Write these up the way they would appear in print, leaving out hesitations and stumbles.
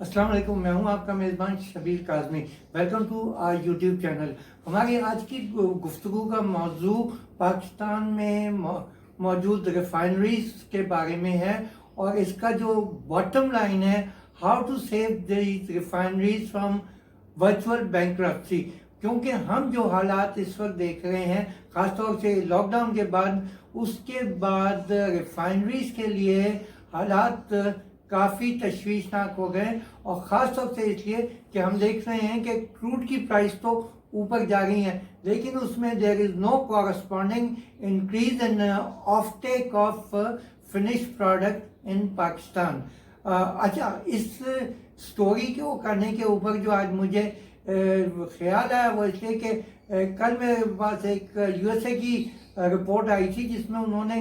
अस्सलाम वालेकुम, मैं हूं आपका मेज़बान Shabbir Kazmi. Welcome to our YouTube channel. हमारी आज की गुफ्तगू का मौजू पाकिस्तान में मौजूद रिफाइनरीज के बारे में है और इसका जो बॉटम लाइन है, how to save these refineries from virtual bankruptcy. क्योंकि हम जो हालात इस वक्त देख रहे हैं, ख़ासतौर से लॉकडाउन के बाद, उसके बाद रिफाइनरीज के लिए हालात काफ़ी तशवीशनाक हो गए और ख़ास तौर से इसलिए कि हम देख रहे हैं कि क्रूड की प्राइस तो ऊपर जा रही है, लेकिन उसमें there is no corresponding increase in offtake of finish product in Pakistan. अच्छा, इस स्टोरी को करने के ऊपर जो आज मुझे ख्याल आया वो इसलिए कि कल मेरे पास एक यूएसए की रिपोर्ट आई थी जिसमें उन्होंने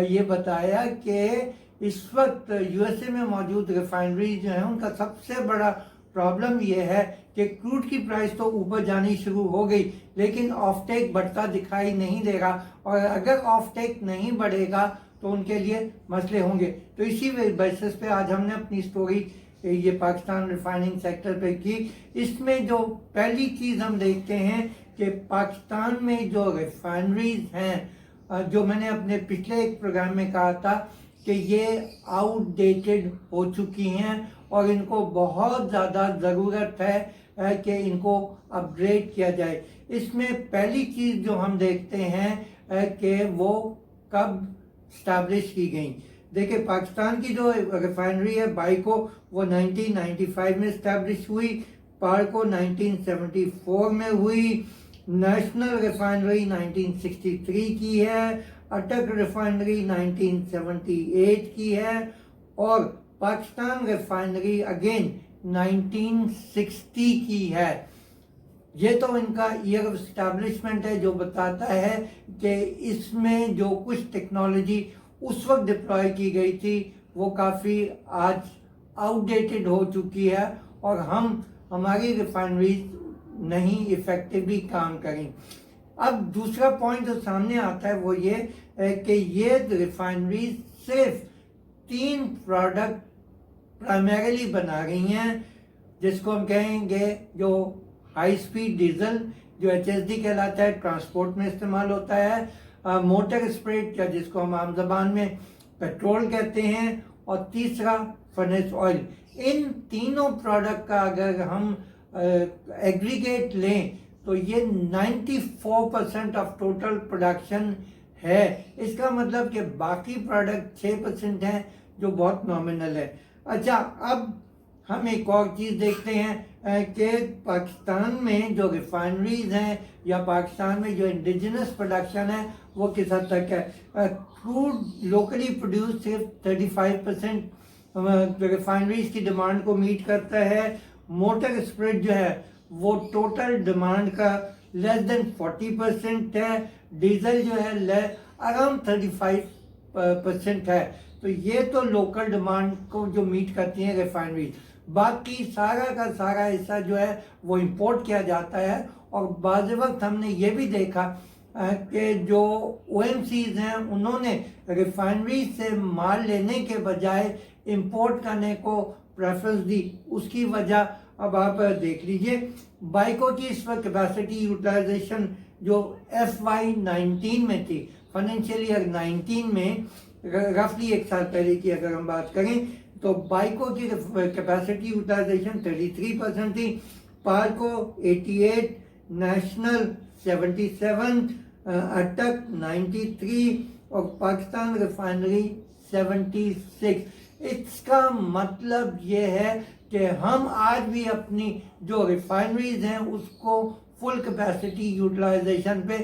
ये बताया कि इस वक्त यूएसए में मौजूद रिफाइनरी जो है उनका सबसे बड़ा प्रॉब्लम ये है कि क्रूड की प्राइस तो ऊपर जानी शुरू हो गई, लेकिन ऑफ टेक बढ़ता दिखाई नहीं दे रहा, और अगर ऑफ टेक नहीं बढ़ेगा तो उनके लिए मसले होंगे। तो इसी बेसिस पे आज हमने अपनी स्टोरी ये पाकिस्तान रिफाइनिंग सेक्टर पे की। इसमें जो पहली चीज़ हम देखते हैं कि पाकिस्तान में जो रिफाइनरीज हैं, जो मैंने अपने पिछले एक प्रोग्राम में कहा था कि ये आउटडेटेड हो चुकी हैं और इनको बहुत ज़्यादा ज़रूरत है कि इनको अपग्रेड किया जाए। इसमें पहली चीज़ जो हम देखते हैं कि वो कब स्टैब्लिश की गई। देखिए, पाकिस्तान की जो रिफाइनरी है बाइको, वो 1995 में स्टैब्लिश हुई, पार्को 1974 में हुई, नेशनल रिफाइनरी 1963 की है, अटक रिफाइनरी 1978 की है और पाकिस्तान रिफाइनरी अगेन 1960 की है। ये तो इनका ईयर ऑफ स्टैब्लिशमेंट है जो बताता है कि इसमें जो कुछ टेक्नोलॉजी उस वक्त डिप्लॉय की गई थी वो काफ़ी आज आउटडेटेड हो चुकी है और हमारी रिफाइनरीज नहीं इफेक्टिवली काम करें। अब दूसरा पॉइंट जो सामने आता है वो ये है कि ये रिफाइनरीज सिर्फ 3 प्रोडक्ट प्राइमरीली बना रही हैं, जिसको हम कहेंगे जो हाई स्पीड डीजल, जो HSD कहलाता है, ट्रांसपोर्ट में इस्तेमाल होता है, मोटर स्प्रिट या जिसको हम आम जबान में पेट्रोल कहते हैं, और तीसरा फर्नेस ऑयल। इन तीनों प्रोडक्ट का अगर हम एग्रीगेट लें तो ये 94% ऑफ टोटल प्रोडक्शन है। इसका मतलब कि बाकी प्रोडक्ट 6% हैं जो बहुत नॉमिनल है। अच्छा, अब हम एक और चीज़ देखते हैं कि पाकिस्तान में जो रिफाइनरीज हैं या पाकिस्तान में जो इंडिजिनस प्रोडक्शन है वो किस हद तक है। क्रूड लोकली प्रोड्यूस सिर्फ 35% रिफाइनरीज की डिमांड को मीट करता है। मोटर स्प्रिट जो है वो टोटल डिमांड का लेस देन 40% है। डीजल जो है अराउंड 35% है। तो ये तो लोकल डिमांड को जो मीट करती हैं रिफाइनरीज। बाकी सारा का सारा हिस्सा जो है वो इंपोर्ट किया जाता है। और बाज़ वक्त हमने ये भी देखा कि जो OMCs हैं उन्होंने रिफाइनरी से माल लेने के बजाय इंपोर्ट करने को प्रेफरेंस दी। उसकी वजह अब आप देख लीजिए, बाइकों की इस वक्त कैपेसिटी यूटिलाइजेशन जो FY19 में थी, फाइनेंशियल ईयर 19 में, रफली एक साल पहले की अगर हम बात करें तो बाइकों की कैपेसिटी यूटिलाइजेशन 33% थी, पार्को 88, नेशनल 77, अटक 93 और पाकिस्तान रिफाइनरी 76। इसका मतलब ये है कि हम आज भी अपनी जो रिफाइनरीज हैं उसको फुल कैपेसिटी यूटिलाइजेशन पे,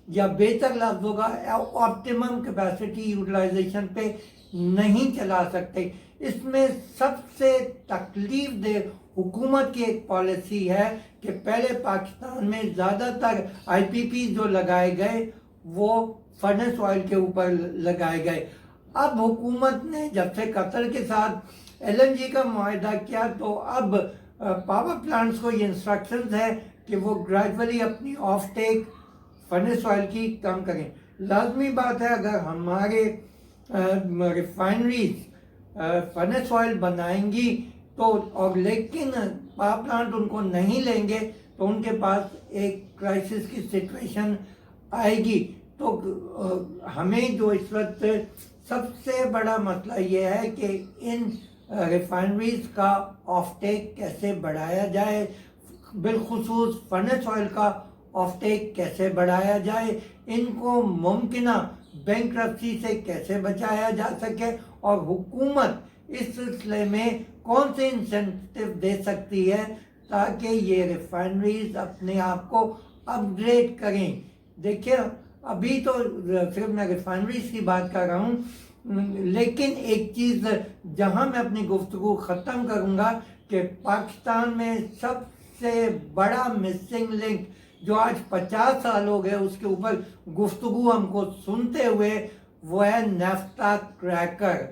या बेहतर लफ्ज़ होगा ऑप्टिमम कैपेसिटी यूटिलाइजेशन पे नहीं चला सकते। इसमें सबसे तकलीफ दे हुकूमत की एक पॉलिसी है कि पहले पाकिस्तान में ज़्यादातर IPP जो लगाए गए वो फर्नेस ऑयल के ऊपर लगाए गए। अब हुकूमत ने जब से कतर के साथ LNG का मुआहदा किया तो अब पावर प्लांट्स को ये इंस्ट्रक्शंस है कि वो ग्रेजुअली अपनी ऑफ टेक फर्नेस ऑयल की कम करें। लाजमी बात है, अगर हमारे रिफाइनरीज फर्नेस ऑयल बनाएंगी تو اور لیکن پاور پلانٹ ان کو نہیں لیں گے تو ان کے پاس ایک کرائسس کی سچویشن آئے گی. تو ہمیں جو اس وقت سب سے بڑا مسئلہ یہ ہے کہ ان ریفائنریز کا آف ٹیک کیسے بڑھایا جائے, بالخصوص فرنس آئل کا آف ٹیک کیسے بڑھایا جائے, ان کو ممکنہ بینکرپسی سے کیسے بچایا جا سکے, اور حکومت اس سلسلے میں کون سے انسینٹیو دے سکتی ہے تاکہ یہ ریفائنریز اپنے آپ کو اپ گریڈ کریں. دیکھیے ابھی تو صرف میں ریفائنریز کی بات کر رہا ہوں, لیکن ایک چیز جہاں میں اپنی گفتگو ختم کروں گا کہ پاکستان میں سب سے بڑا مسنگ لنک جو آج 50 سال ہو گئے اس کے اوپر گفتگو ہم کو سنتے ہوئے, وہ ہے نیفتا کریکر.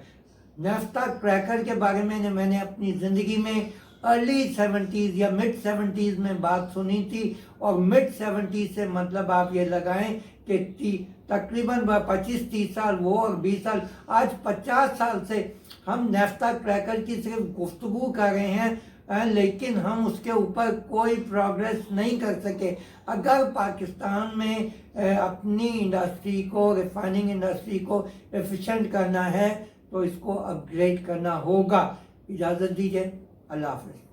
نیفتا کریکر کے بارے میں نے اپنی زندگی میں ارلی 70s یا مڈ 70s میں بات سنی تھی, اور مڈ 70s سے مطلب آپ یہ لگائیں کہ تقریباً 25-30 سال وہ اور 20 سال, آج 50 سال سے ہم نیفتا کریکر کی صرف گفتگو کر رہے ہیں, لیکن ہم اس کے اوپر کوئی پروگریس نہیں کر سکے. اگر پاکستان میں اپنی انڈسٹری کو, ریفائننگ انڈسٹری کو ایفیشینٹ کرنا ہے تو اس کو اپ گریڈ کرنا ہوگا. اجازت دیجیے, اللہ حافظ.